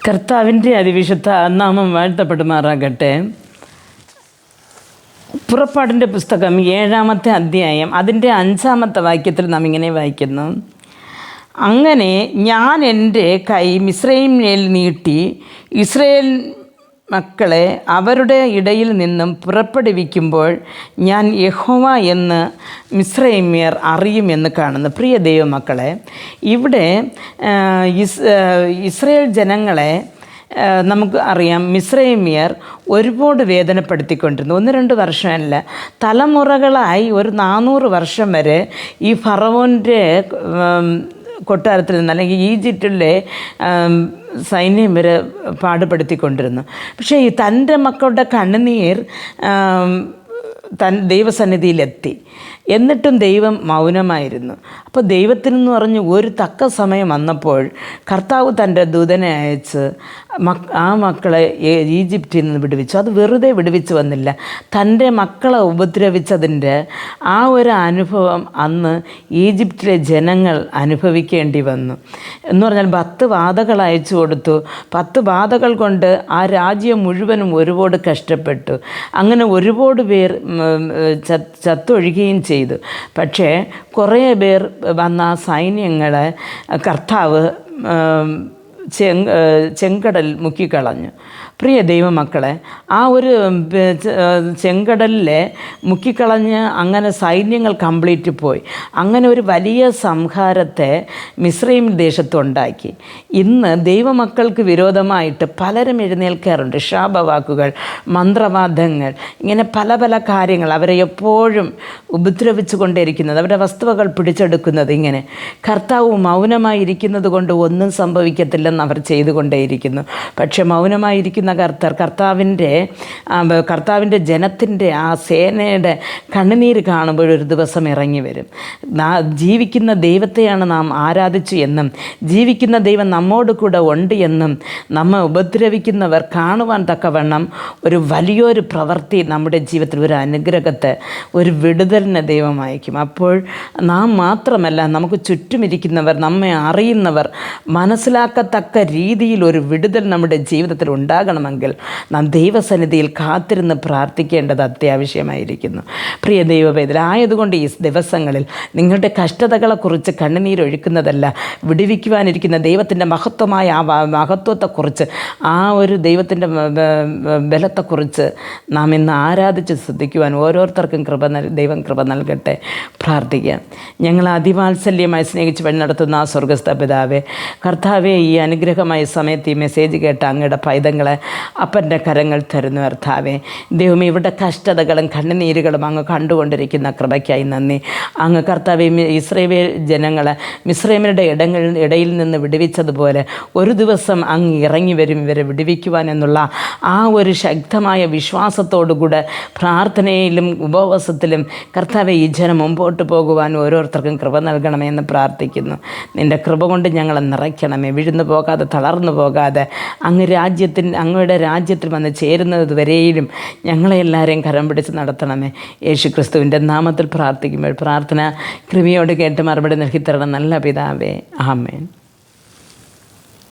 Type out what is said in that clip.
കർത്താവിൻ്റെ അതിവിശുദ്ധ നാമം വാഴ്ത്തപ്പെടുമാറാകട്ടെ. പുറപ്പാടിൻ്റെ പുസ്തകം 7-ാമത്തെ അധ്യായം അതിൻ്റെ 5-ാമത്തെ വാക്യത്തിൽ നാം ഇങ്ങനെ വായിക്കുന്നു: അങ്ങനെ ഞാൻ എൻ്റെ കൈ മിസ്രയീമിൽ നീട്ടി ഇസ്രായേൽ മക്കളെ അവരുടെ ഇടയിൽ നിന്നും പുറപ്പെടുവിക്കുമ്പോൾ ഞാൻ യഹോവ എന്ന് മിസ്രയീമ്യർ അറിയുമെന്ന് കാണുന്നു. പ്രിയ ദൈവമക്കളെ, ഇവിടെ ഇസ്രായേൽ ജനങ്ങളെ നമുക്ക് അറിയാം, മിസ്രയീമ്യർ ഒരുപാട് വേദനപ്പെടുത്തിക്കൊണ്ടിരുന്നു. 1-2 വർഷമല്ല, തലമുറകളായി ഒരു 400 വർഷം വരെ ഈ ഫറവോൻ്റെ കൊട്ടാരത്തിൽ നിന്ന് അല്ലെങ്കിൽ ഈജിപ്റ്റിലെ സൈന്യം വരെ പാടുപെടുത്തിക്കൊണ്ടിരുന്നു. പക്ഷേ ഈ തൻ്റെ മക്കളുടെ കണ്ണുനീർ ദൈവസന്നിധിയിലെത്തി. എന്നിട്ടും ദൈവം മൗനമായിരുന്നു. അപ്പോൾ ദൈവത്തിനെന്ന് പറഞ്ഞ് ഒരു തക്ക സമയം വന്നപ്പോൾ കർത്താവ് തൻ്റെ ദൂതനെ അയച്ച് ആ മക്കളെ ഈജിപ്തിൽ നിന്ന് വിടുവിച്ചു. അത് വെറുതെ വിടുവിച്ച് വന്നില്ല, തൻ്റെ മക്കളെ ഉപദ്രവിച്ചതിൻ്റെ ആ ഒരു അനുഭവം അന്ന് ഈജിപ്തിലെ ജനങ്ങൾ അനുഭവിക്കേണ്ടി വന്നു. എന്ന് പറഞ്ഞാൽ 10 ബാധകൾ അയച്ചു കൊടുത്തു. 10 ബാധകൾ കൊണ്ട് ആ രാജ്യം മുഴുവനും ഒരുപാട് കഷ്ടപ്പെട്ടു. അങ്ങനെ ഒരുപാട് പേർ ചത്തൊഴുകുകയും ചെയ്തു. പക്ഷേ കുറേ പേർ വന്ന ആ സൈന്യങ്ങളെ കർത്താവ് ചെങ്കടൽ മുക്കിക്കളഞ്ഞു. പ്രിയ ദൈവമക്കളെ, ആ ഒരു ചെങ്കടലിലെ മുക്കിക്കളഞ്ഞ് അങ്ങനെ സൈന്യങ്ങൾ കംപ്ലീറ്റ് പോയി. അങ്ങനെ ഒരു വലിയ സംഹാരത്തെ മിസ്രയീം ദേശത്തുണ്ടാക്കി. ഇന്ന് ദൈവമക്കൾക്ക് വിരോധമായിട്ട് പലരും എഴുന്നേൽക്കാറുണ്ട്. ശാപവാക്കുകൾ, മന്ത്രവാദങ്ങൾ, ഇങ്ങനെ പല പല കാര്യങ്ങൾ അവരെ എപ്പോഴും ഉപദ്രവിച്ചു കൊണ്ടേയിരിക്കുന്നത്, അവരുടെ വസ്തുവകൾ പിടിച്ചെടുക്കുന്നത്. ഇങ്ങനെ കർത്താവ് മൗനമായിരിക്കുന്നത് കൊണ്ട് ഒന്നും സംഭവിക്കത്തില്ലെന്ന് അവർ ചെയ്തുകൊണ്ടേയിരിക്കുന്നു. പക്ഷെ മൗനമായിരിക്കുന്ന കർത്താവിൻ്റെ ജനത്തിൻ്റെ ആ സേനയുടെ കണ്ണുനീര് കാണുമ്പോൾ ഒരു ദിവസം ഇറങ്ങി വരും. ജീവിക്കുന്ന ദൈവത്തെയാണ് നാം ആരാധിച്ചു എന്നും ജീവിക്കുന്ന ദൈവം നമ്മോട് കൂടെ ഉണ്ട് എന്നും നമ്മെ ഉപദ്രവിക്കുന്നവർ കാണുവാൻ തക്കവണ്ണം ഒരു വലിയൊരു പ്രവൃത്തി നമ്മുടെ ജീവിതത്തിൽ, ഒരു അനുഗ്രഹത്തെ, ഒരു വിടുതലിനെ ദൈവം അയക്കും. അപ്പോൾ നാം മാത്രമല്ല, നമുക്ക് ചുറ്റുമിരിക്കുന്നവർ, നമ്മെ അറിയുന്നവർ മനസ്സിലാക്കത്തക്ക രീതിയിൽ ഒരു വിടുതൽ നമ്മുടെ ജീവിതത്തിൽ ഉണ്ടാകണമെങ്കിൽ നാം ദൈവസന്നിധിയിൽ കാത്തിരുന്ന് പ്രാർത്ഥിക്കേണ്ടത് അത്യാവശ്യമായിരിക്കുന്നു. പ്രിയ ദൈവവേദന ആയതുകൊണ്ട് ഈ ദിവസങ്ങളിൽ നിങ്ങളുടെ കഷ്ടതകളെക്കുറിച്ച് കണ്ണുനീരൊഴുക്കുന്നതല്ല, വിടുവിക്കുവാനിരിക്കുന്ന ദൈവത്തിൻ്റെ മഹത്വമായ ആ മഹത്വത്തെക്കുറിച്ച്, ആ ഒരു ദൈവത്തിൻ്റെ ബലത്തെക്കുറിച്ച് നാം ഇന്ന് ആരാധിച്ച് ശ്രദ്ധിക്കുവാൻ ഓരോരുത്തർക്കും ദൈവം കൃപ നൽകട്ടെ. പ്രാർത്ഥിക്കാം. ഞങ്ങൾ അതിവാത്സല്യമായി സ്നേഹിച്ച് വഴി നടത്തുന്ന ആ സ്വർഗസ്ഥ പിതാവേ, കർത്താവെ, ഈ അനുഗ്രഹമായ സമയത്ത് ഈ മെസ്സേജ് കേട്ട അങ്ങയുടെ പൈതങ്ങളെ അപ്പൻ്റെ കരങ്ങൾ തരുന്നു. കർത്താവേ, ദൈവം ഇവിടെ കഷ്ടതകളും കണ്ണുനീരുകളും അങ്ങ് കണ്ടുകൊണ്ടിരിക്കുന്ന കൃപയ്ക്കായി നന്ദി. അങ്ങ് കർത്താവെ, ഇസ്രായേൽ ജനങ്ങളെ മിസ്രയീമിന്റെ ഇടയിൽ നിന്ന് വിടുവിച്ചതുപോലെ ഒരു ദിവസം അങ്ങ് ഇറങ്ങി വരും ഇവരെ വിടുവിക്കുവാൻ എന്നുള്ള ആ ഒരു ശക്തമായ വിശ്വാസത്തോടുകൂടെ പ്രാർത്ഥനയിലും ഉപവാസത്തിലും കർത്താവെ, ഈ ജനം മുമ്പോട്ട് പോകുവാൻ ഓരോരുത്തർക്കും കൃപ നൽകണമെന്ന് പ്രാർത്ഥിക്കുന്നു. നിൻ്റെ കൃപ കൊണ്ട് ഞങ്ങളെ നിറയ്ക്കണമേ. വിഴുന്നു പോകാതെ, തളർന്നു പോകാതെ അങ്ങയുടെ രാജ്യത്തിൽ വന്ന് ചേരുന്നത് വരെയും ഞങ്ങളെ എല്ലാവരെയും കരം പിടിച്ച് നടത്തണമേ. യേശു ക്രിസ്തുവിൻ്റെ നാമത്തിൽ പ്രാർത്ഥിക്കുമ്പോൾ പ്രാർത്ഥന കൃപയോട് കേട്ട് മറുപടി നൽകിത്തരണം നല്ല പിതാവേ. ആമേൻ.